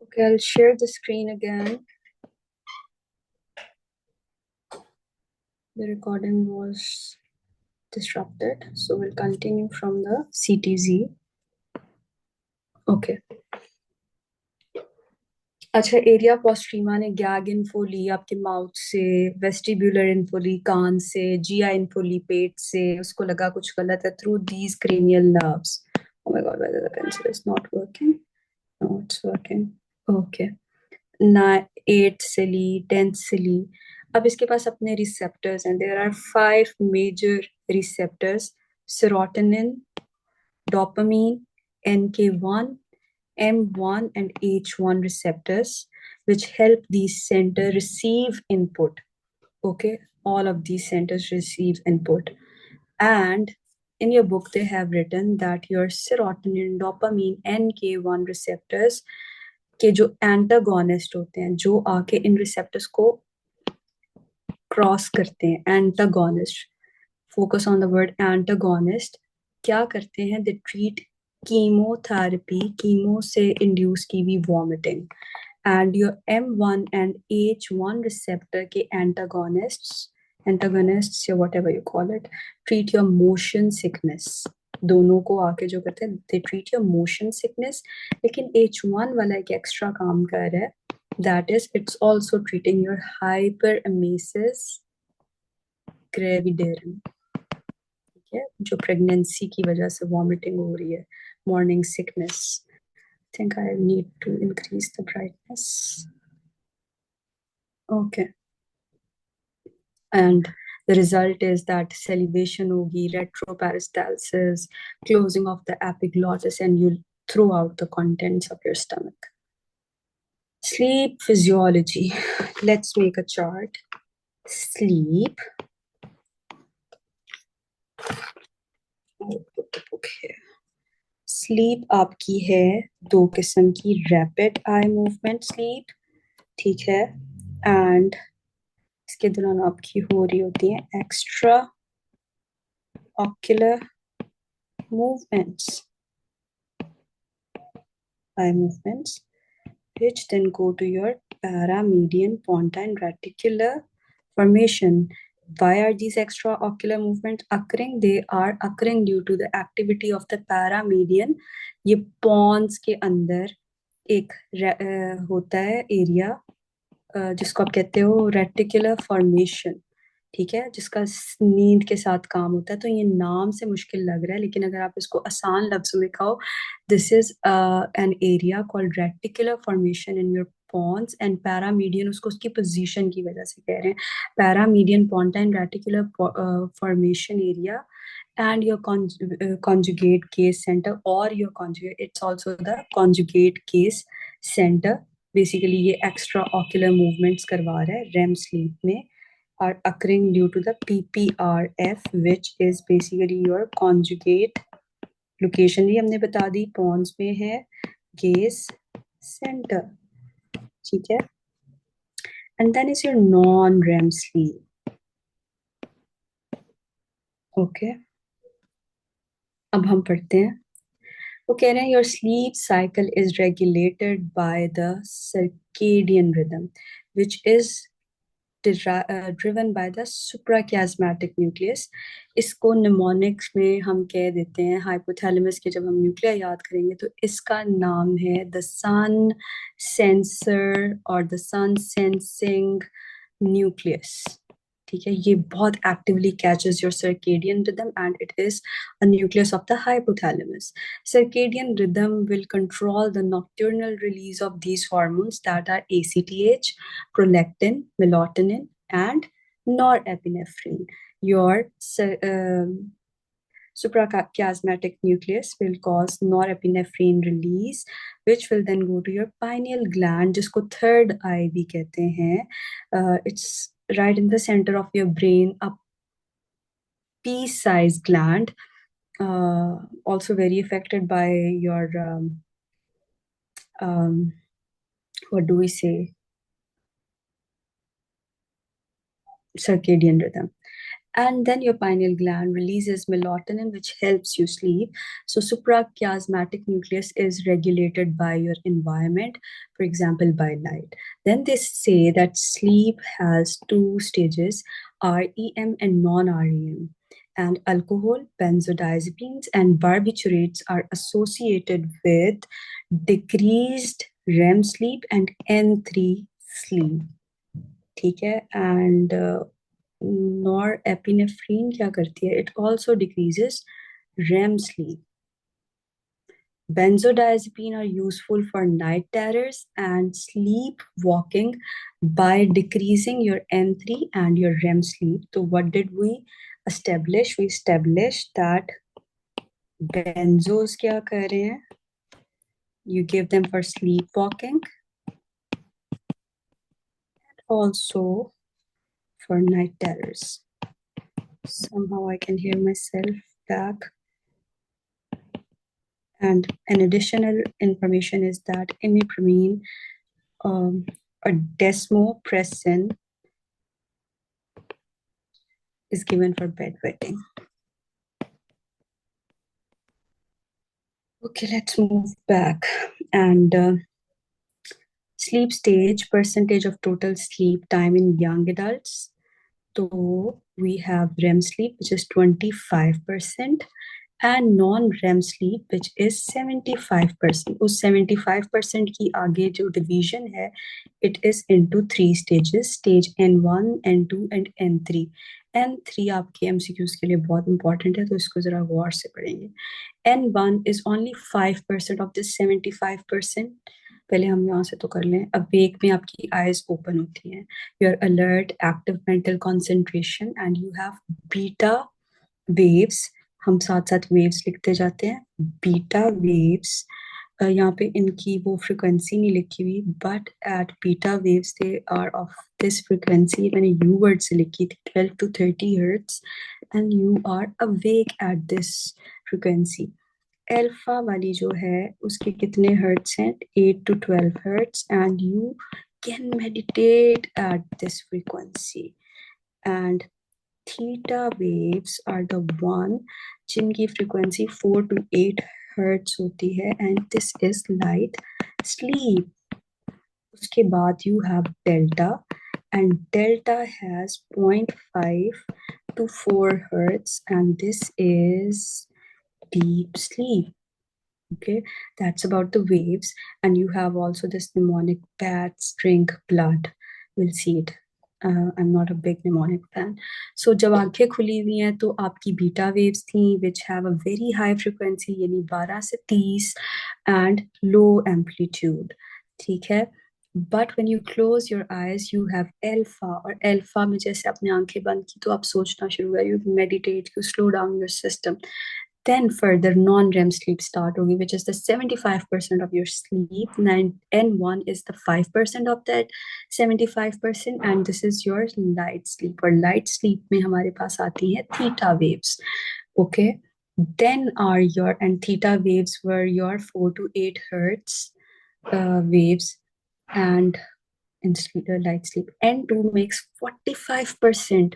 Okay, I'll share the screen again. The recording was disrupted, so we'll continue from the CTZ. Okay. अच्छा, area पोस्ट्रीमा ने gag info ली आपके mouth से, vestibular info ली कान से, GI info ली पेट से, उसको लगा कुछ गलत है through these cranial nerves. Oh my god, whether the pencil is not working? No, it's working. Okay. ना 8th से ली, 10th से ली. अब इसके पास अपने रिसेप्टर्स हैं. There are 5 major receptors: serotonin, dopamine, NK1, M1 and H1 receptors, which help these centers receive input. Okay, all of these centers receive input. And in your book, they have written that your serotonin, dopamine, NK1 receptors के जो antagonist होते हैं, जो आके इन receptors को cross करते हैं, antagonist, focus on the word antagonist, क्या करते हैं? दे ट्रीट कीमोथेरेपी, कीमो से इंड्यूस की हुई vomiting. And your M1 and H1 receptor के एंटागोनिस्ट्स या whatever you call it, treat your motion sickness. दोनों को आके जो करते हैं, they treat your motion sickness. लेकिन H1 वाला एक एक्स्ट्रा काम कर रहा है, that is it's also treating your hyperemesis gravidarum. ठीक है, जो प्रेगनेंसी की वजह से वॉमिटिंग हो रही है, morning sickness. think I need to increase the brightness. Okay. And the result is that salivation hogi, retroperistalsis, closing of the epiglottis, and you'll throw out the contents of your stomach. Sleep physiology. Let's make a chart. Sleep. I'll put the book here. Sleep आपकी है दो किस्म की: rapid eye movement sleep, ठीक है, and इसके दौरान आपकी हो रही होती है extra ocular movements, eye movements, which then go to your paramedian pontine reticular formation. Why are these extraocular movements occurring? They are occurring due to the activity of the paramedian. ये pons के अंदर एक होता है area जिसको आप कहते हो रेटिकुलर फॉर्मेशन, ठीक है, जिसका नींद के साथ काम होता है. तो ये नाम से मुश्किल लग रहा है, लेकिन अगर आप इसको आसान लफ्ज़ में कहो, this is an area called reticular formation in your pons. And paramedian, उसको उसकी पोजीशन की वजह से कह रहे हैं, paramedian pontine reticular formation area. and your conjugate case center, or your conjugate, it's also the conjugate case center. Basically ये extra ocular movements करवा रहा है रेम स्लीप में, are occurring due to the PPRF, which is basically your conjugate location. भी हमने बता दी, Pond's में है, गेज सेंटर, ठीक है. And then is your non-REM sleep. Okay. अब हम पढ़ते हैं. वो कह रहे हैं your sleep cycle is regulated by the circadian rhythm, which is driven by the suprachiasmatic nucleus. इसको निमोनिक्स में हम कह देते हैं हाइपोथैलेमस के. जब हम न्यूक्लिया याद करेंगे तो इसका नाम है द सन सेंसर और द सन सेंसिंग न्यूक्लियस. ठीक है, ये बहुत actively catches your circadian rhythm and it is a nucleus of the hypothalamus. Circadian rhythm will control the nocturnal release of these hormones that are ACTH, prolactin, melatonin, and norepinephrine. Your suprachiasmatic nucleus will cause norepinephrine release, which will then go to your pineal gland, जिसको third eye भी कहते हैं. It's right in the center of your brain, a pea-sized gland, also very affected by your what do we say, circadian rhythm. And then your pineal gland releases melatonin, which helps you sleep. So suprachiasmatic nucleus is regulated by your environment, for example, by light. Then they say that sleep has two stages, REM and non-REM. And alcohol, benzodiazepines, and barbiturates are associated with decreased REM sleep and N3 sleep. ठीक है. And norepinephrine क्या करती है? It also decreases REM sleep. Benzodiazepine are useful for night terrors and sleepwalking by decreasing your N3 and your REM sleep. So what did we establish? We established that benzos क्या कर रहे हैं? You give them for sleepwalking and also for night terrors. Somehow I can hear myself back. And an additional information is that imipramine or desmopressin is given for bedwetting. Okay, let's move back. And sleep stage, percentage of total sleep time in young adults. So we have REM sleep, which is 25%, and non-REM sleep, which is 75%. उस 75% की आगे जो division है, it is into 3 stages, stage N1, N2 and N3. N3 आपके MCQs के लिए बहुत important है, तो इसको जरा गौर से पढ़ेंगे. N1 is only 5% of this 75%. पहले हम यहाँ से तो कर लें. अवेक में आपकी eyes open होती हैं. You're alert, active mental concentration, and you have beta waves. हम साथ साथ waves लिखते जाते हैं. Beta waves. यहाँ पे इनकी वो frequency नहीं लिखी हुई, but at beta waves they are of this frequency. मैंने U word से लिखी थी 12 to 30 hertz, and you are awake at this frequency. Alpha वाली जो है उसके कितने हर्ट्स हैं? 8 to 12 hertz, and you can meditate at this frequency. And theta waves are the one जिनकी frequency 4 to 8 hertz होती है, and this is light sleep. उसके बाद you have delta, and delta has 0.5 to 4 hertz, and this is deep sleep. Okay, that's about the waves. And you have also this mnemonic, bats drink blood. We'll see it. I'm not a big mnemonic fan. So जब आंखें खुली हुई हैं तो आपकी beta waves थी which have a very high frequency, यानी 12 से 30 and low amplitude. ठीक है. But when you close your eyes, you have alpha. और alpha में जैसे आपने आंखें बंद की तो आप सोचना शुरू हुआ, you meditate, you slow down your system. Then further non-REM sleep start होगी, which is the 75% of your sleep. N1 is the 5% of that 75%, and this is your light sleep. और light sleep में हमारे पास आती हैं theta waves. Okay, then are your, and theta waves were your 4 to 8 hertz waves, and in light sleep. N2 makes 45%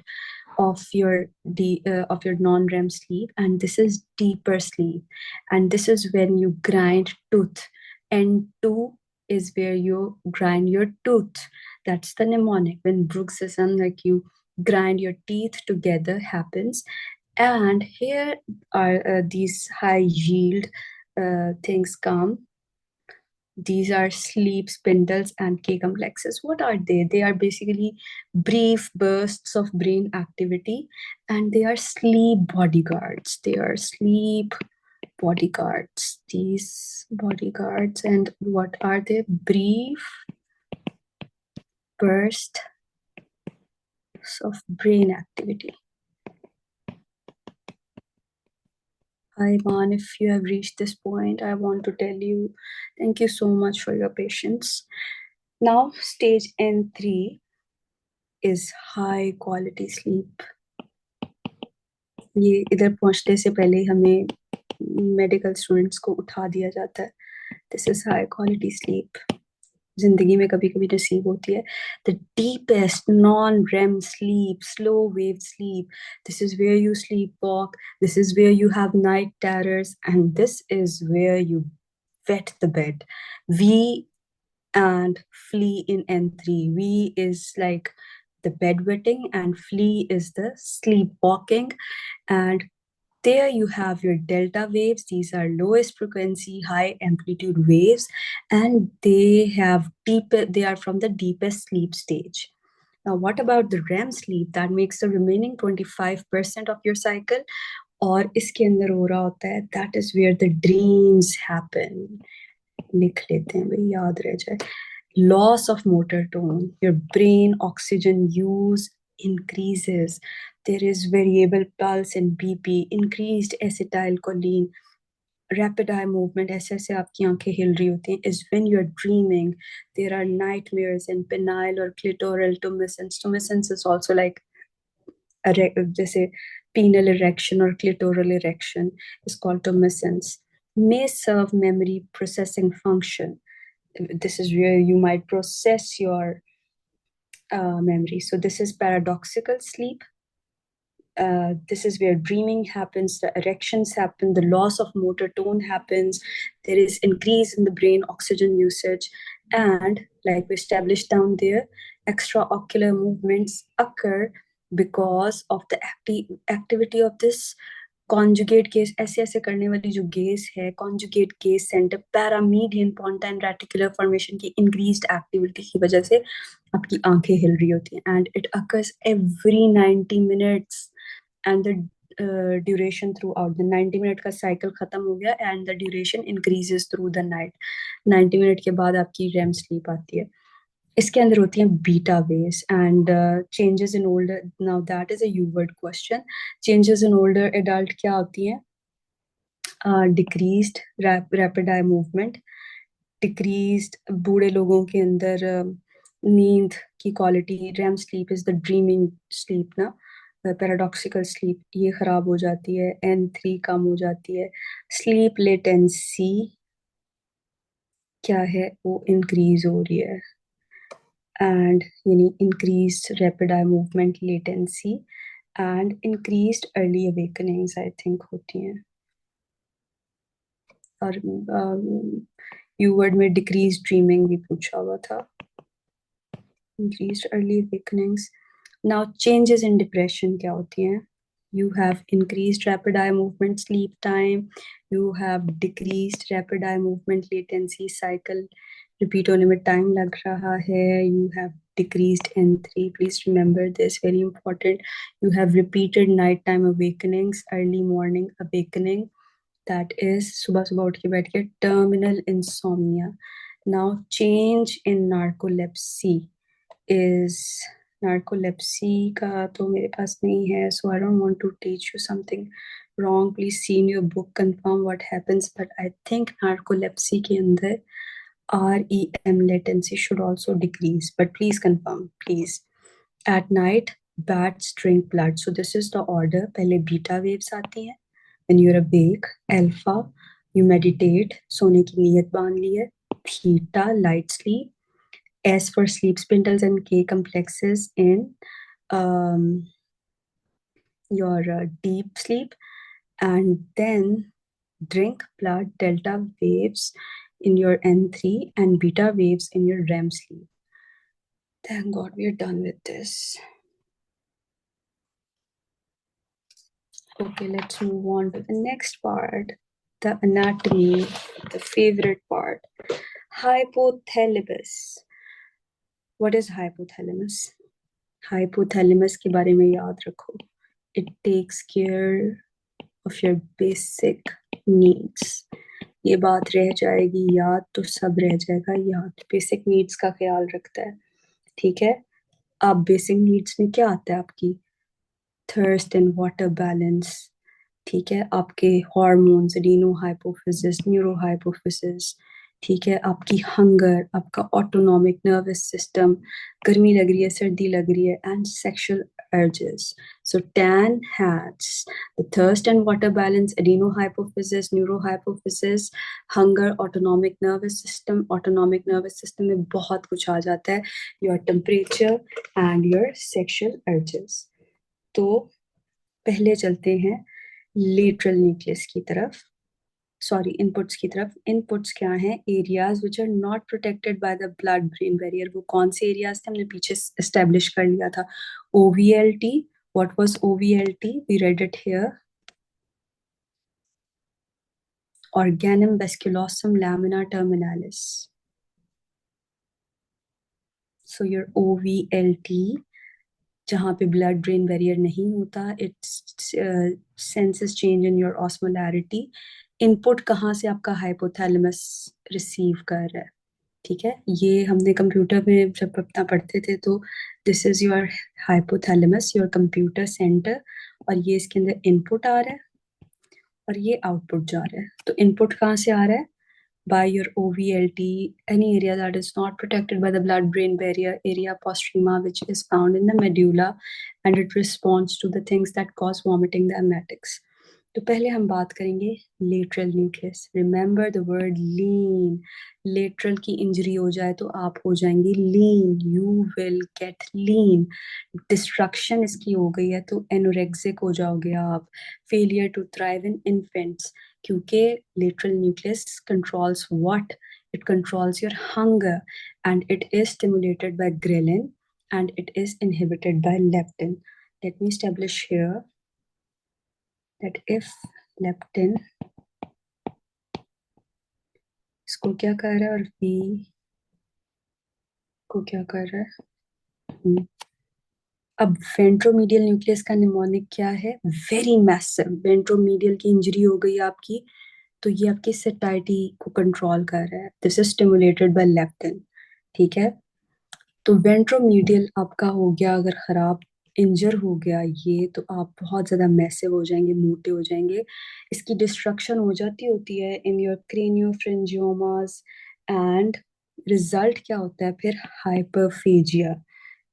of your non-REM sleep, and this is deeper sleep, and this is when you grind tooth. N2 is where you grind your tooth. That's the mnemonic. When bruxism, like you grind your teeth together, happens. And here are these high yield things come. These are sleep spindles and K complexes. What are they? They are basically brief bursts of brain activity, and they are sleep bodyguards. They are sleep bodyguards. These bodyguards, and what are they? Brief bursts of brain activity. Ivan, if you have reached this point, I want to tell you thank you so much for your patience. Now, stage N3 is high quality sleep. ये इधर पहुंचने से पहले हमें medical students को उठा दिया जाता है. This is high quality sleep. जिंदगी में कभी कभी नसीब होती है. The deepest non-REM sleep, slow wave sleep. This is where you sleepwalk. This is where you have night terrors, and this is where you wet the bed. We and flee in N3. We is like the bedwetting, and flee is the sleepwalking. And there you have your delta waves. These are lowest frequency, high amplitude waves, and they are from the deepest sleep stage. Now, what about the REM sleep? That makes the remaining 25% of your cycle. और इसके अंदर हो रहा होता है, that is where the dreams happen. लिख लेते हैं भाई, याद रह जाए. Loss of motor tone, your brain oxygen use increases. There is variable pulse in BP, increased acetylcholine, rapid eye movement, ऐसे ऐसे आपकी आंखें हिल रही होती हैं. Is when you're dreaming. There are nightmares in penile or clitoral tumescence. Tumescence is also like जैसे penile erection or clitoral erection is called tumescence. May serve memory processing function. This is where you might process your memory. So this is paradoxical sleep. This is where dreaming happens, the erections happen, the loss of motor tone happens, there is increase in the brain oxygen usage, and like we established down there, extraocular movements occur because of the activity of this conjugate gaze. ऐसे ऐसे करने वाली जो gaze है, conjugate gaze center paramedian pontine reticular formation की increased activity की वजह से आपकी आंखें हिल रही होती हैं. And it occurs every 90 minutes. And the duration throughout the 90 minute का साइकिल खत्म हो गया, and the duration increases through the night. 90 minute के बाद आपकी रेम स्लीप आती है. इसके अंदर होती हैं beta waves. And changes in older, now that is a you word question. Changes in older adult क्या होती हैं? Decreased rapid eye movement, decreased. बूढ़े लोगों के अंदर नींद की quality, REM sleep is the dreaming sleep ना, पैराडॉक्सिकल स्लीप, ये खराब हो जाती है. N3 कम हो जाती है. स्लीप लेटेंसी क्या है? वो इंक्रीज हो रही है. And increased rapid eye movement latency and increased early awakenings I think होती हैं. और यू वर्ड में decreased dreaming भी पूछा हुआ था. Increased early awakenings. Now changes in depression क्या होती हैं? You have increased rapid eye movement sleep time. You have decreased rapid eye movement latency cycle. Repeat होने में time लग रहा है. You have decreased N3. Please remember this, very important. You have repeated nighttime awakenings, early morning awakening. That is सुबह सुबह उठ के बैठ के terminal insomnia. Now change in narcolepsy is, narcolepsy का तो मेरे पास नहीं है, so I don't want to teach you something wrong. Please see in your book, confirm what happens. But I think narcolepsy के अंदर REM latency should also decrease, but please confirm, please. At night, bats drink blood. So this is the order. पहले beta waves आती हैं when you're awake. Alpha, you meditate, सोने की नीयत बांध ली है. Theta, light sleep. S for sleep spindles and K complexes in your deep sleep. And then drink blood, delta waves in your N3 and beta waves in your REM sleep. Thank God we are done with this. Okay, let's move on to the next part, the anatomy, the favorite part. Hypothalamus. What is hypothalamus? Hypothalamus के बारे में याद रखो. It takes care of your basic needs. ये बात रह जाएगी याद तो सब रह जाएगा याद. बेसिक नीड्स का ख्याल रखता है. ठीक है. अब बेसिक नीड्स में क्या आता है आपकी? Thirst and water balance. ठीक है. आपके hormones, adeno hypophysis, neuro hypophysis. ठीक है. आपकी हंगर, आपका ऑटोनॉमिक नर्वस सिस्टम, गर्मी लग रही है, सर्दी लग रही है, and sexual urges. So TAN has the thirst and water balance, adenohypophysis, neurohypophysis, hunger, autonomic nervous system. Autonomic nervous system में बहुत कुछ आ जाता है, your temperature and your sexual urges. तो पहले चलते हैं लेटरल न्यूक्लियस की तरफ, सॉरी इनपुट्स की तरफ. इनपुट्स क्या हैं? Areas which are not protected by the blood brain barrier. वो कौन से एरियाज थे? हमने पीछे एस्टेब्लिश कर लिया था. OVLT. What was OVLT? We read it here. Organum vasculosum lamina terminalis. So your OVLT, जहाँ पे ब्लड ब्रेन बैरियर नहीं होता, it's senses change in your osmolarity. Input कहाँ से आपका हाइपोथैलेमस रिसीव कर रहा है? ठीक है, ये हमने कंप्यूटर में जब अपना पढ़ते थे तो this is your hypothalamus, your computer centre, और ये इसके अंदर इनपुट आ रहा है और ये आउटपुट जा रहा है. तो इनपुट कहाँ से आ रहा है? By your OVLT, any area that is not protected by the blood-brain barrier, area postrema, which is found in the medulla, and it responds to the things that cause vomiting, the emetics. तो पहले हम बात करेंगे lateral nucleus. Remember the word lean. Lateral की injury हो जाए तो आप हो जाएंगे lean, you will get lean. Destruction इसकी हो गई है तो एनोरेक्सिक हो जाओगे आप. Failure to thrive in infants, क्योंकि lateral nucleus controls what? It controls your hunger, and it is stimulated by ghrelin and it is inhibited by leptin. Let me establish here that if leptin इसको क्या कर रहा है और V को क्या कर रहा है? अब वेंट्रोमीडियल न्यूक्लियस का निमोनिक क्या है? Very massive. वेंट्रोमीडियल की इंजरी हो गई आपकी तो ये आपकी सेटाइटी को कंट्रोल कर रहा है. This is stimulated by leptin. ठीक है, तो वेंट्रोमीडियल आपका हो गया अगर खराब, इंजर हो गया ये, तो आप बहुत ज्यादा मैसिव हो जाएंगे, मोटे हो जाएंगे. इसकी डिस्ट्रक्शन हो जाती होती है in your craniopharyngiomas, and result क्या होता है फिर? Hyperphagia.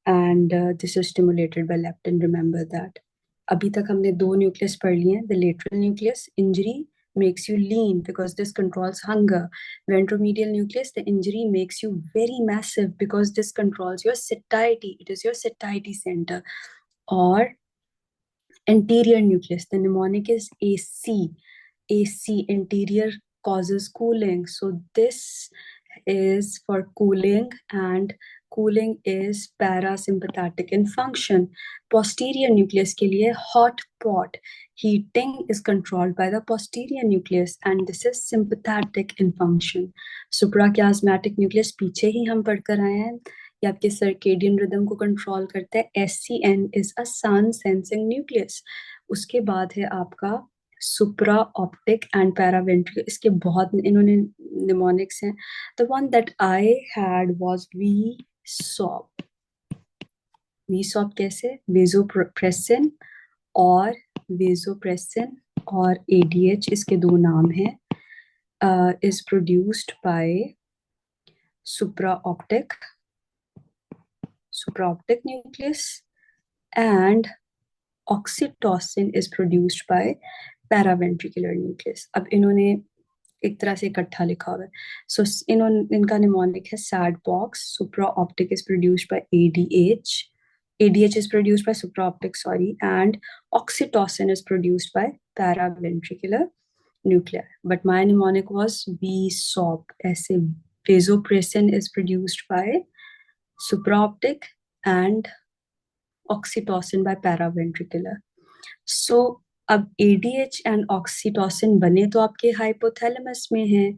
And this is stimulated by leptin, remember that. अभी तक हमने दो न्यूक्लियस पढ़ लिए हैं. The lateral nucleus, injury makes you lean because this controls hunger. Ventromedial nucleus, the injury makes you very massive because this controls your satiety. It is your satiety center. Or anterior nucleus, the mnemonic is AC. AC, anterior, causes cooling. So this is for cooling, and cooling is parasympathetic in function. Posterior nucleus के लिए hot pot, heating is controlled by the posterior nucleus and this is sympathetic in function. Suprachiasmatic nucleus पीछे ही हम पढ़कर आए हैं, ये आपके circadian rhythm को कंट्रोल करता है. SCN is a sun sensing nucleus. उसके बाद है आपका सुप्रा ऑप्टिक एंड पैरावेंट्रिकल. इसके बहुत इन्होंने निमोनिक्स हैं. The one that I had was V SOP. V SOP कैसे? वेजोप्रेसिन और वेजोप्रेसिन और ADH, इसके दो नाम हैं. Is produced by supraoptic nucleus, and oxytocin is produced by paraventricular nucleus. अब इन्होंने एक तरह से इकट्ठा लिखा हुआ है. सो इनका निमोनिक है sad box. Supraoptic is produced bye ADH is produced by supraoptic, sorry, and oxytocin is produced by paraventricular nuclei. But my mnemonic was VSOP. ऐसे vasopressin is produced by supraoptic and oxytocin by paraventricular. So अब ADH and oxytocin बने तो आपके hypothalamus में हैं,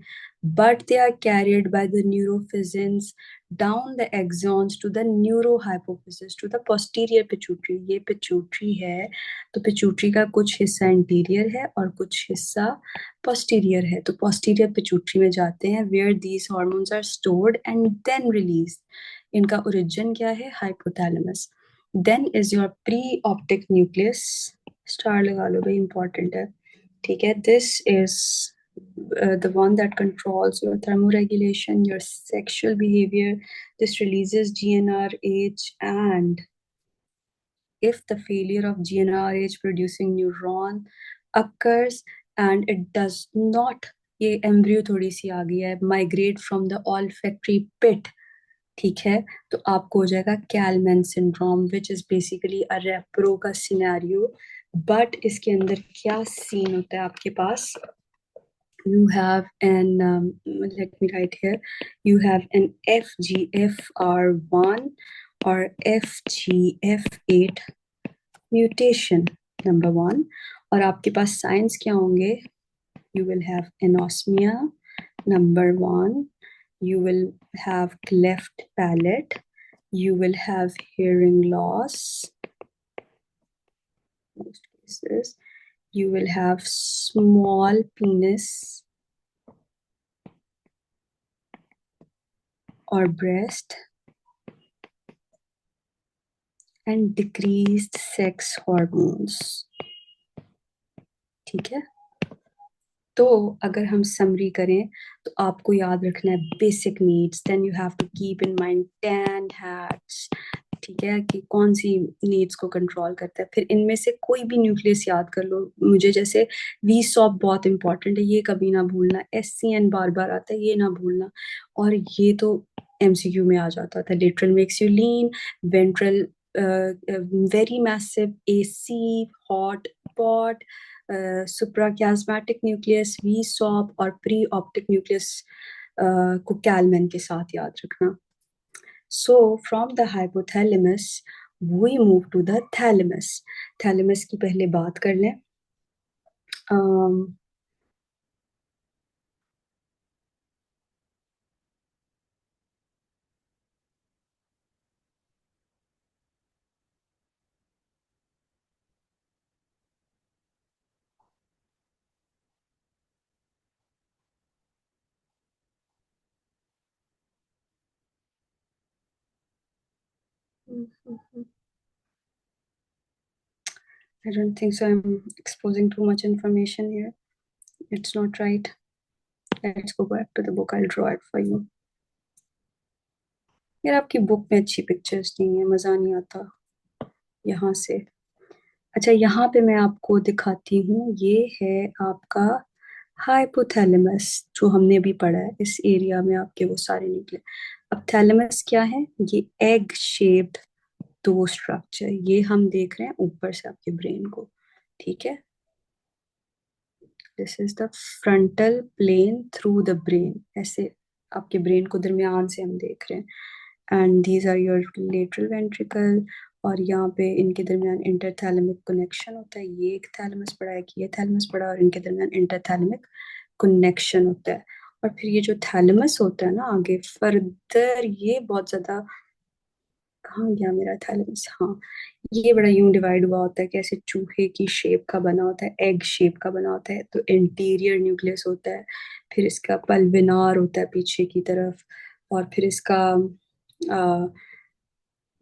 but they are carried by the neurophysins down the axons to the neurohypophysis to the posterior pituitary. ये pituitary है तो pituitary का कुछ हिस्सा इंटीरियर है और कुछ हिस्सा पोस्टीरियर है. तो पोस्टीरियर पिट्यूटरी में जाते हैं where these hormones are stored and then released. इनका ओरिजिन क्या है? Hypothalamus. Then is your pre-optic nucleus. Star लगा लो भाई, इंपॉर्टेंट है. ठीक है, this is the one that controls your thermoregulation, your sexual behavior. This releases GnRH and if the failure of GnRH producing neuron occurs and it does not, ये embryo थोड़ी सी आ गई है, migrate from the olfactory pit, ठीक है, तो आपको हो जाएगा Kallmann syndrome, which is basically a repro का सिनेरियो। बट इसके अंदर क्या सीन होता है आपके पास, you have an let me write here, you have an FGFR1 or FGF8 mutation, number one, और आपके पास साइंस क्या होंगे, you will have anosmia, number one, you will have cleft palate, you will have hearing loss, most cases, you will have small penis or breast, and decreased sex hormones, ठीक है। तो अगर हम summary करें तो आपको याद रखना है basic needs, then you have to keep in mind 10 hats, ठीक है, कि कौन सी नीड्स को कंट्रोल करता है। फिर इनमें से कोई भी न्यूक्लियस याद कर लो, मुझे जैसे वी सॉप बहुत इंपॉर्टेंट है, ये कभी ना भूलना, SCN बार बार आता है, ये ना भूलना, और ये तो MCQ में आ जाता था, lateral makes you lean, ventral very massive AC hot pot, suprachiasmatic nucleus, we sop, और प्री ऑप्टिक न्यूक्लियस को कैलमैन के साथ याद रखना। So from the hypothalamus we move to the thalamus. Thalamus की पहले बात कर लें। I don't think so. I'm exposing too much information here. It's not right. Let's go back to the book. I'll draw it for you. यार आपकी book में अच्छी pictures नहीं है, मजा नहीं आता यहाँ से। अच्छा, यहाँ पे मैं आपको दिखाती हूँ, ये है आपका हाइपोथैलेमस, जो हमने भी पढ़ा है, इस एरिया में आपके वो सारे निकले। अब थैलेमस क्या है, ये एग शेप्ड दो स्ट्रक्चर, ये हम देख रहे हैं ऊपर से आपके ब्रेन को, ठीक है। This is the frontal plane through the brain, ऐसे आपके ब्रेन को दरमियान से हम देख रहे हैं, and these are your lateral ventricle, और यहाँ पे इनके दरमियान इंटरथैलेमिक कनेक्शन होता है, ये एक थैलेमस पड़ा है कि ये थैलेमस पड़ा, और इनके दरमियान इंटरथैलेमिक कनेक्शन होता है। और फिर ये जो थैलेमस होता है ना आगे फर्दर, ये बहुत ज्यादा, कहाँ गया मेरा थैलेमस, हाँ, ये बड़ा यूं डिवाइड हुआ होता है कि ऐसे चूहे की शेप का बना होता है, एग शेप का बना होता है, तो इंटीरियर न्यूक्लियस होता है, फिर इसका पल्विनार होता है पीछे की तरफ, और फिर इसका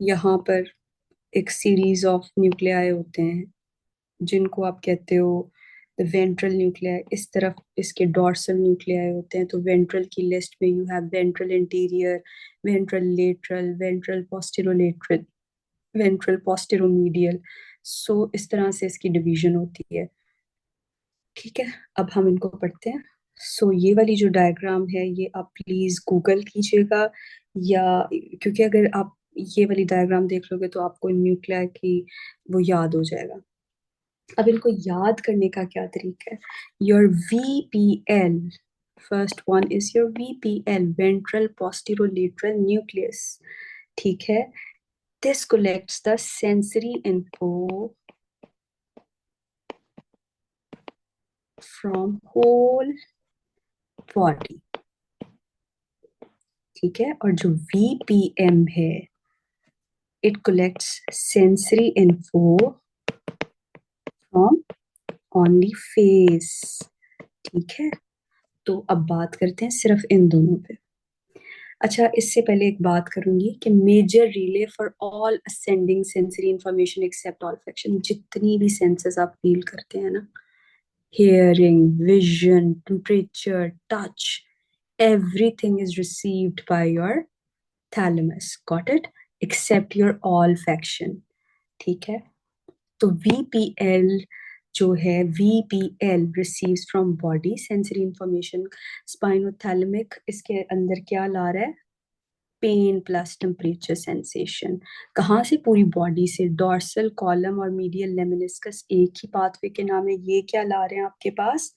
यहाँ पर एक सीरीज ऑफ न्यूक्लियाई होते हैं, जिनको आप कहते हो वेंट्रल न्यूक्लियाई, इस तरफ इसके डॉर्सल न्यूक्लियाई होते हैं। तो वेंट्रल की लिस्ट में you have ventral interior, ventral lateral, ventral posterolateral, ventral posteromedial, so इस तरह से इसकी डिवीजन होती है, ठीक है। अब हम इनको पढ़ते हैं। सो ये वाली जो डायग्राम है ये आप प्लीज गूगल कीजिएगा, या क्योंकि अगर आप ये वाली डायग्राम देख लोगे तो आपको न्यूक्लियर की वो याद हो जाएगा। अब इनको याद करने का क्या तरीका है, your VPL, first one is your VPL, ventral posterolateral nucleus, ठीक है। This collects the sensory info from whole body, ठीक है। और जो VPM है, it collects sensory info from only face, ठीक है। तो अब बात करते हैं सिर्फ इन दोनों पे। अच्छा, इससे पहले एक बात करूंगी कि major relay for all ascending sensory information except olfaction, जितनी भी सेंसेस आप फील करते हैं ना, hearing, vision, temperature, touch, everything is received by your thalamus. Got it? Except your olfaction. ठीक है? तो VPL जो है, VPL receives from body sensory information, spinothalamic इसके अंदर क्या ला रहा है, पेन प्लस टेम्परेचर सेंसेशन। कहाँ से, पूरी बॉडी से। डॉर्सल कॉलम और मीडियल लेमिनिस्कस एक ही पाथवे के नाम है, ये क्या ला रहे हैं आपके पास,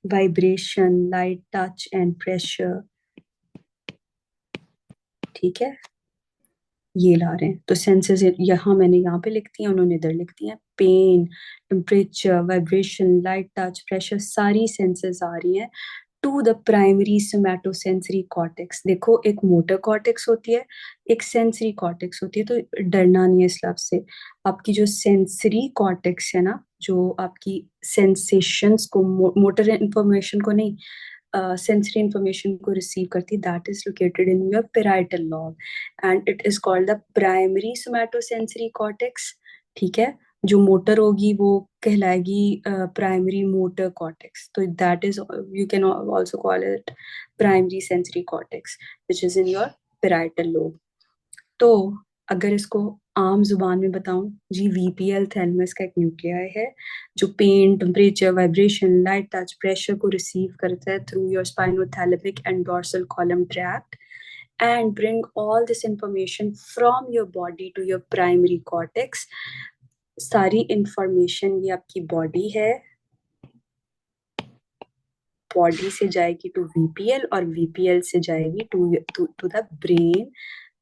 vibration, light touch and pressure, ठीक है, ये ला रहे हैं। तो सेंसेस यहाँ मैंने यहाँ पे लिख दिया, उन्होंने इधर लिख दिया, pain, temperature, vibration, light touch, pressure, सारी सेंसेस आ रही हैं to the primary somatosensory cortex. देखो, एक मोटर कॉर्टेक्स होती है, एक सेंसरी कॉर्टेक्स होती है, तो डरना नहीं है इस लफ्ज से। आपकी जो सेंसरी कॉर्टेक्स है ना, जो आपकी सेंसेशंस को, मोटर इंफॉर्मेशन को नहीं, sensory information को receive करती, that is located in your parietal lobe and it is called the primary somatosensory cortex, ठीक है। जो मोटर होगी वो कहलाएगी प्राइमरी मोटर कॉर्टेक्स, तो that is, you can also call it primary sensory cortex which is in your parietal lobe. तो अगर इसको आम जुबान में बताऊं जी, VPL थैलेमस का एक न्यूक्लियाई है जो pain, temperature, vibration, light touch, pressure को रिसीव करता है through your spinothalamic and dorsal column tract and bring all this information from your body to your primary cortex। सारी इंफॉर्मेशन ये आपकी बॉडी है, बॉडी से जाएगी टू VPL और VPL से जाएगी to the brain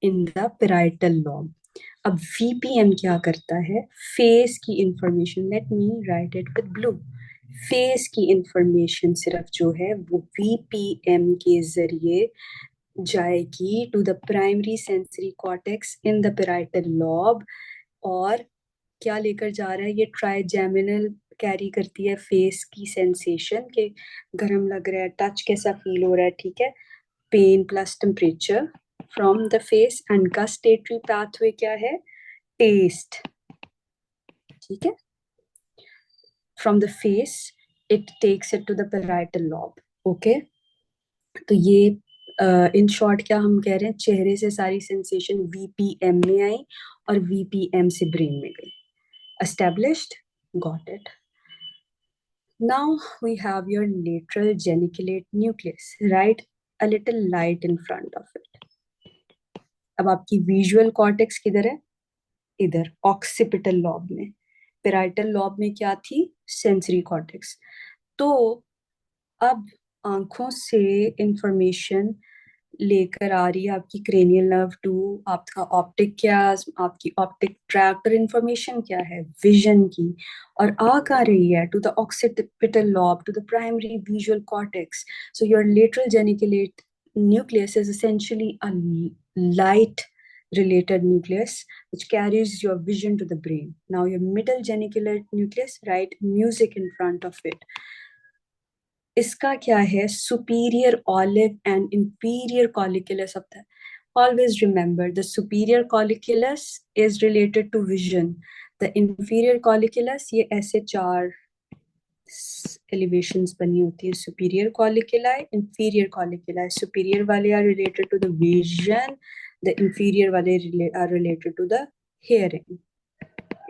in the parietal lobe. अब VPM क्या करता है, फेस की information, let me write it with blue, face की इंफॉर्मेशन सिर्फ जो है वो VPM के जरिए जाएगी to the primary sensory cortex in the parietal lobe. और क्या लेकर जा रहा है, ये ट्राइजेमिनल कैरी करती है फेस की सेंसेशन के, गर्म लग रहा है, टच कैसा फील हो रहा है, ठीक है, pain plus temperature from the face, and gustatory pathway क्या है, टेस्ट, ठीक है, from the face it takes it to the parietal lobe, okay. तो ये इन शॉर्ट क्या हम कह रहे हैं, चेहरे से सारी सेंसेशन VPM में आई और VPM से ब्रेन में गई। Established? Got it. Now we have your lateral geniculate nucleus. Write a little light in front of it. अब आपकी विजुअल कॉर्टेक्स किधर है, इधर ऑक्सीपिटल लॉब में। पेराइटल लॉब में क्या थी, सेंसरी कॉर्टेक्स। तो अब आंखों से इंफॉर्मेशन लेकर आ रही है आपकी क्रेनियल नर्व टू आपका ऑप्टिक, क्या आपकी ऑप्टिक ट्रैक्ट, और इंफॉर्मेशन क्या है, विजन की, और आ कहाँ रही है, to the occipital lobe, to the primary visual cortex. So your lateral geniculate nucleus is essentially a light related nucleus which carries your vision to the brain. Now your middle geniculate nucleus, write music in front of it. इसका क्या है, superior olive and inferior colliculus of the, always remember the superior colliculus is related to vision, the inferior colliculus, ये ऐसे चार elevations बनी होती है, superior colliculi, inferior colliculi, superior वाले are related to the vision, the inferior वाले are related to the hearing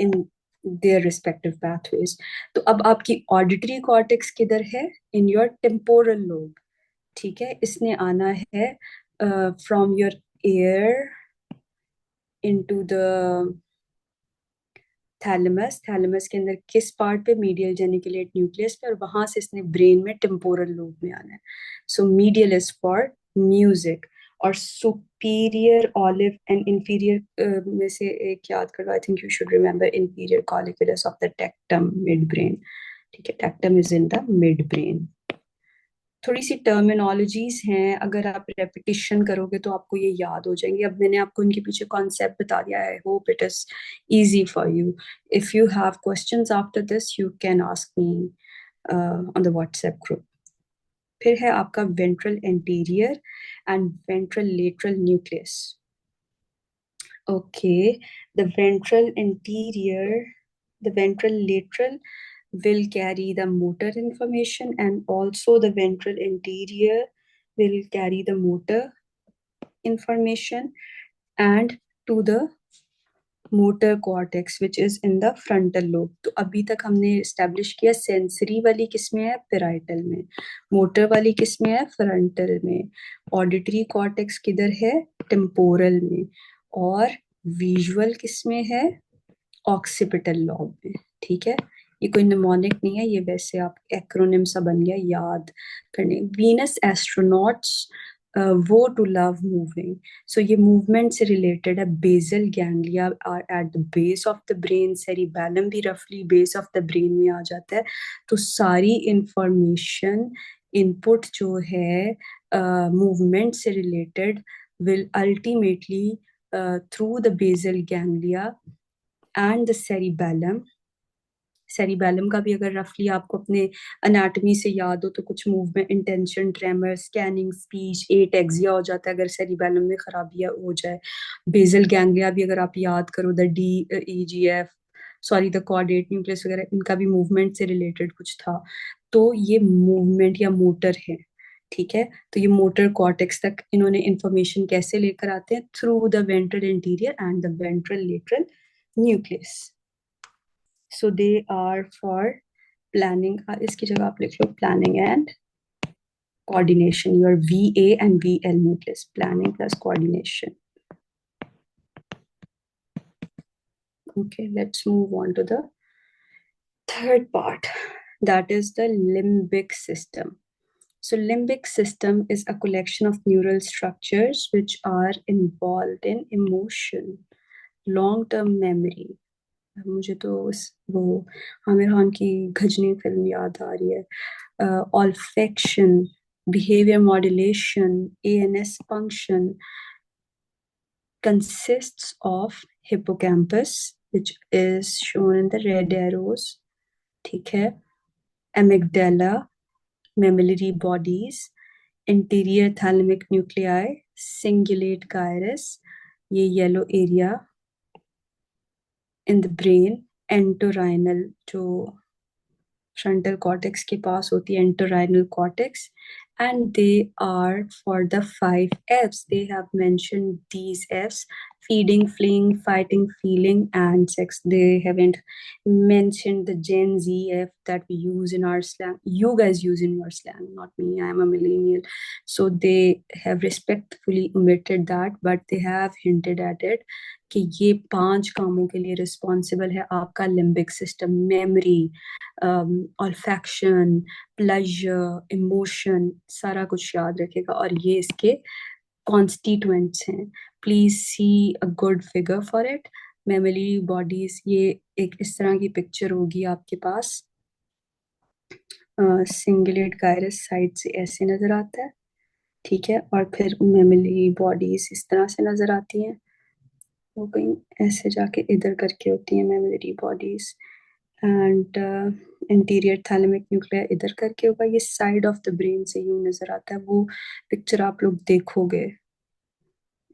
in their respective pathways। तो अब आपकी ऑडिटरी कॉर्टेक्स किधर है, इन योर टेम्पोरल लोब, ठीक है, इसने आना है from your air into the thalamus, thalamus के अंदर किस पार्ट पे, मीडियल जेनिकुलेट न्यूक्लियस पे, और वहां से इसने ब्रेन में टेम्पोरल लोब में आना है। सो मीडियल इज फॉर म्यूजिक, और सुपीरियर ऑलिव एंड इंफीरियर में से एक याद करो, I think you should remember inferior colliculus of the tectum mid brain, ठीक है, tectum is in the mid brain. थोड़ी सी टर्मिनोलॉजीज हैं, अगर आप रेपिटिशन करोगे तो आपको ये याद हो जाएंगे। अब मैंने आपको इनके पीछे कॉन्सेप्ट बता दिया, I hope it is easy for you. If you have questions after this, you can ask me on the WhatsApp group. फिर है आपका ventral anterior and ventral lateral nucleus. Okay, the ventral anterior, the ventral lateral will carry the motor information, and also the ventral anterior will carry the motor information, and to the motor cortex which is in the frontal lobe. तो अभी तक हमने establish किया sensory वाली किसमें है, parietal में, motor वाली किसमें है, फ्रंटल में, ऑडिटरी कॉर्टेक्स किधर है, टेम्पोरल में, और विजुअल किसमें है, ऑक्सीपिटल लॉब में। ठीक है, ये कोई निमोनिक नहीं है, ये वैसे आप एक्रोनिम सा बन गया याद करने। वीनस एस्ट्रोनॉट्स वो टू लव मूविंग। सो ये मूवमेंट से रिलेटेड है। Basal ganglia are at the base of the brain, cerebellum भी रफली बेस ऑफ द ब्रेन में आ जाता है। तो सारी इंफॉर्मेशन इनपुट जो है मूवमेंट से related will ultimately through the basal ganglia and the cerebellum. Cerebellum का भी अगर रफली आपको अपने अनाटमी से याद हो तो कुछ movement, intention, tremor, scanning, speech, ataxia हो जाता है अगर सेरिबैलम में खराबी हो जाए। बेसल गैंग्लिया भी अगर आप याद करो, the D E G F, sorry the caudate nucleus वगैरह, इनका भी मूवमेंट से रिलेटेड कुछ था। तो ये मूवमेंट या मोटर है। ठीक है, तो ये मोटर कॉर्टेक्स तक इन्होंने इंफॉर्मेशन कैसे लेकर आते हैं, through the ventral interior and the ventral lateral nucleus. So they are for planning. इसकी जगह आप लिख लो planning and coordination. Your VA and VL nucleus. Planning plus coordination. Okay, let's move on to the third part. That is the limbic system. So limbic system is a collection of neural structures which are involved in emotion, long-term memory. मुझे तो वो आमिर खान की Ghazni film याद आ रही है। Olfaction, behavior modulation, ANS function consists of hippocampus, which is shown in the red arrows. ठीक है, amygdala, mammillary bodies, anterior thalamic nuclei, cingulate gyrus, ये yellow area in the brain, entorhinal जो frontal cortex के पास होती है, entorhinal cortex, and they are for the 5 Fs. They have mentioned these Fs: feeding, fleeing, fighting, feeling, and sex. They haven't mentioned the Gen Z F that we use in our slang. You guys use in your slang, not me. I am a millennial. So they have respectfully omitted that, but they have hinted at it कि ये 5 कामों के लिए responsible है आपका limbic system. Memory, olfaction, pleasure, emotion, सारा कुछ याद रखेगा, और ये इसके कॉन्स्टिट्यूएंट्स हैं। Please see a good figure for it. Memory bodies, ये एक इस तरह की पिक्चर होगी आपके पास। सिंगुलेट गायरस साइड से ऐसे नजर आता है, ठीक है, और फिर मेमोरी बॉडीज इस तरह से नजर आती हैं, वो कहीं ऐसे जाके इधर करके होती है memory bodies, and interior thalamic nuclear इधर करके होगा। ये साइड ऑफ द ब्रेन से यूं नजर आता है, वो पिक्चर आप लोग देखोगे।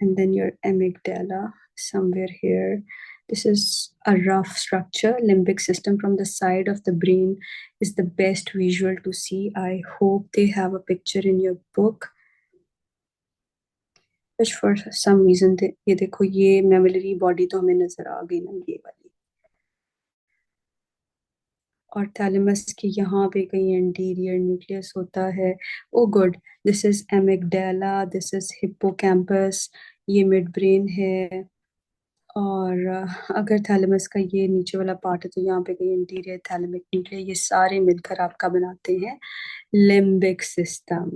And then your amygdala somewhere here. This is a rough structure. Limbic system from the side of the brain is the best visual to see. I hope they have a picture in your book. Which for some reason ये देखो, ये memory body तो हमें नजर आ गई ना, ये वाली। और थैलेमस के यहाँ पे कहीं एंटीरियर न्यूक्लियस होता है। Oh good, this is amygdala, this is hippocampus, ये मिड ब्रेन है। और अगर थैलेमस का ये नीचे वाला पार्ट है तो यहाँ पे कहीं इंटीरियर थैलेमिक न्यूक्लियर, ये सारे मिलकर आपका बनाते हैं लिम्बिक सिस्टम।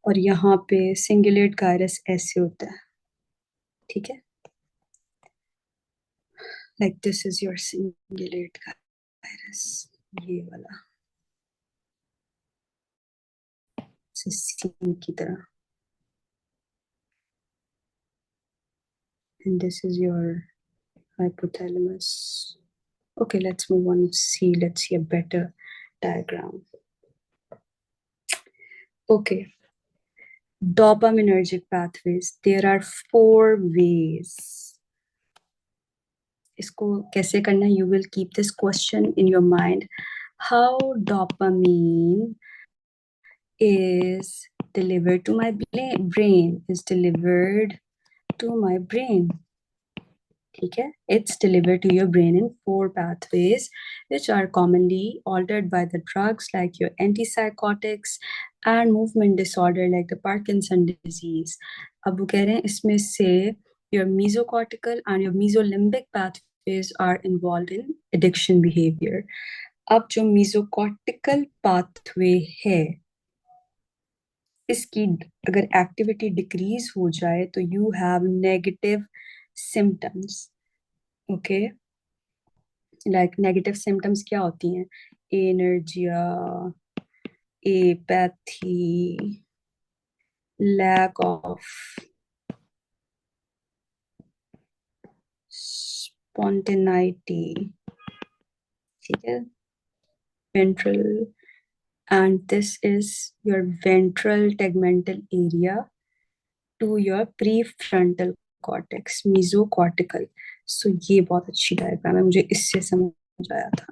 और यहाँ पे सिंगुलेट गायरस ऐसे होता है, ठीक है, like this is your cingulate gyrus, ये वाला सीन की तरह। And this is your hypothalamus. Okay, let's move on. Let's see a better diagram. Okay, dopaminergic pathways. There are 4 ways. इसको कैसे करना है? You will keep this question in your mind. How dopamine is delivered to my brain, is delivered to my brain. ठीक है, it's delivered to your brain in 4 pathways which are commonly altered by the drugs like your antipsychotics and movement disorder like the Parkinson disease. अब वो कह रहे हैं इसमें से your mesocortical and your mesolimbic pathways are involved in addiction behavior. अब जो mesocortical pathway है इसकी अगर एक्टिविटी डिक्रीज हो जाए तो you have negative symptoms. Okay, like negative symptoms क्या होती हैं? एनर्जिया, एपैथी, लैक ऑफ स्पॉन्टेनिटी. ठीक है, ventral, and this is your ventral tegmental area to your prefrontal cortex, mesocortical. So ये बहुत अच्छी डायग्राम है, मुझे इससे समझ आया था.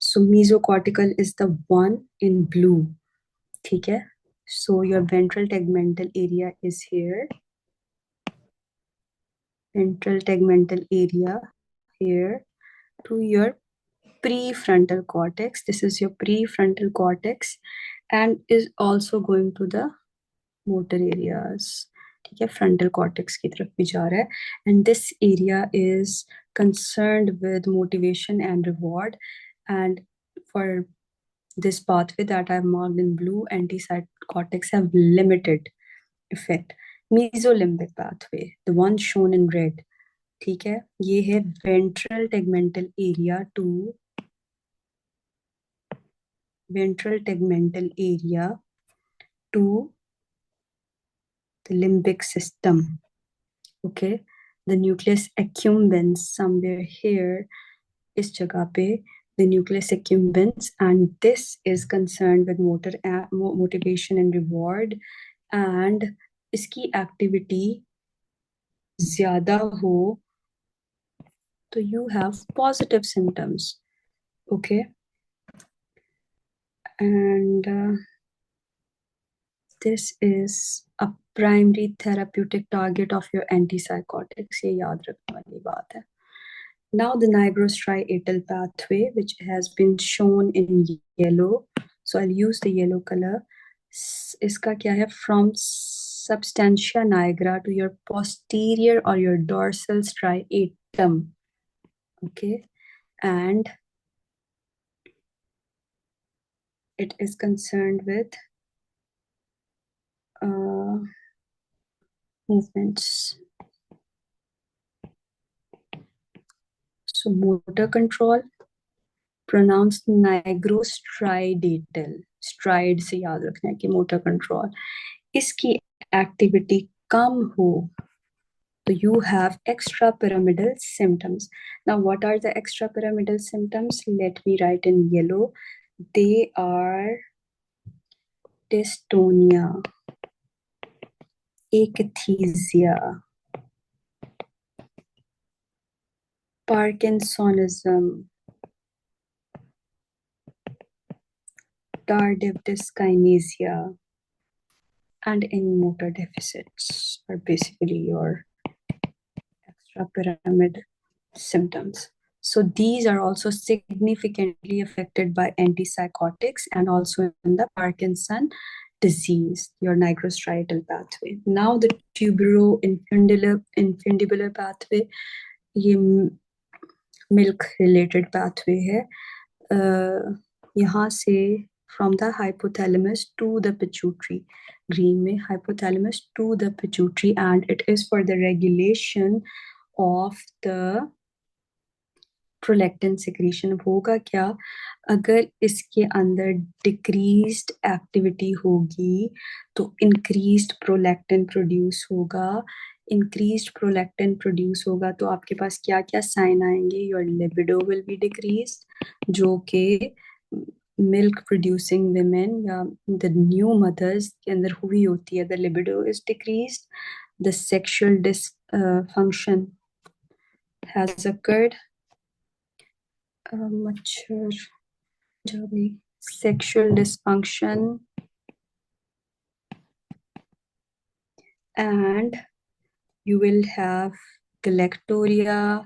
So mesocortical is the one in blue. ठीक है, so your ventral tegmental area is here. Ventral tegmental area here to your prefrontal cortex. This is your prefrontal cortex and is also going to the motor areas. ठीक है, frontal cortex की तरफ भी जा रहा है. And this area is concerned with motivation and reward. And for this pathway that I've marked in blue, antipsychotics have limited effect. Mesolimbic pathway, the one shown in red, ठीक है, ये है ventral tegmental area to the limbic system. Okay, the nucleus accumbens somewhere here, इस जगह पे the nucleus accumbens, and this is concerned with motivation and reward. And इसकी activity ज्यादा हो तो you have positive symptoms. Okay, and this is a primary therapeutic target of your antipsychotics. ये याद रखने वाली बात है. Now the nigrostriatal pathway, which has been shown in yellow, so I'll use the yellow color. इसका क्या है? From substantia nigra to your posterior or your dorsal striatum. Okay, and it is concerned with movements. So motor control, pronounced nigrostriatal. STRIDE से याद रखना है कि motor control. इसकी activity कम हो तो you have extrapyramidal symptoms. Now what are the extrapyramidal symptoms? Let me write in yellow. They are dystonia, akathisia, Parkinsonism, tardive dyskinesia, and any motor deficits are basically your extrapyramid symptoms. So these are also significantly affected by antipsychotics and also in the Parkinson disease, your nigrostriatal pathway. Now the tuberoinfundibular pathway, ये milk related pathway है. यहाँ से from the hypothalamus to the pituitary, green में hypothalamus to the pituitary, and it is for the regulation of the prolactin secretion. होगा क्या अगर इसके अंदर डिक्रीज्ड एक्टिविटी होगी तो इंक्रीज्ड प्रोलैक्टिन प्रोड्यूस होगा. इंक्रीज्ड प्रोलैक्टिन प्रोड्यूस होगा तो आपके पास क्या क्या साइन आएंगे? Your libido will be decreased, जो कि मिल्क प्रोड्यूसिंग विमेन या द न्यू मदर्स के अंदर हुई होती है. The libido is decreased, the sexual dysfunction has occurred. मच्छर जो भी sexual dysfunction and you will have galactoria,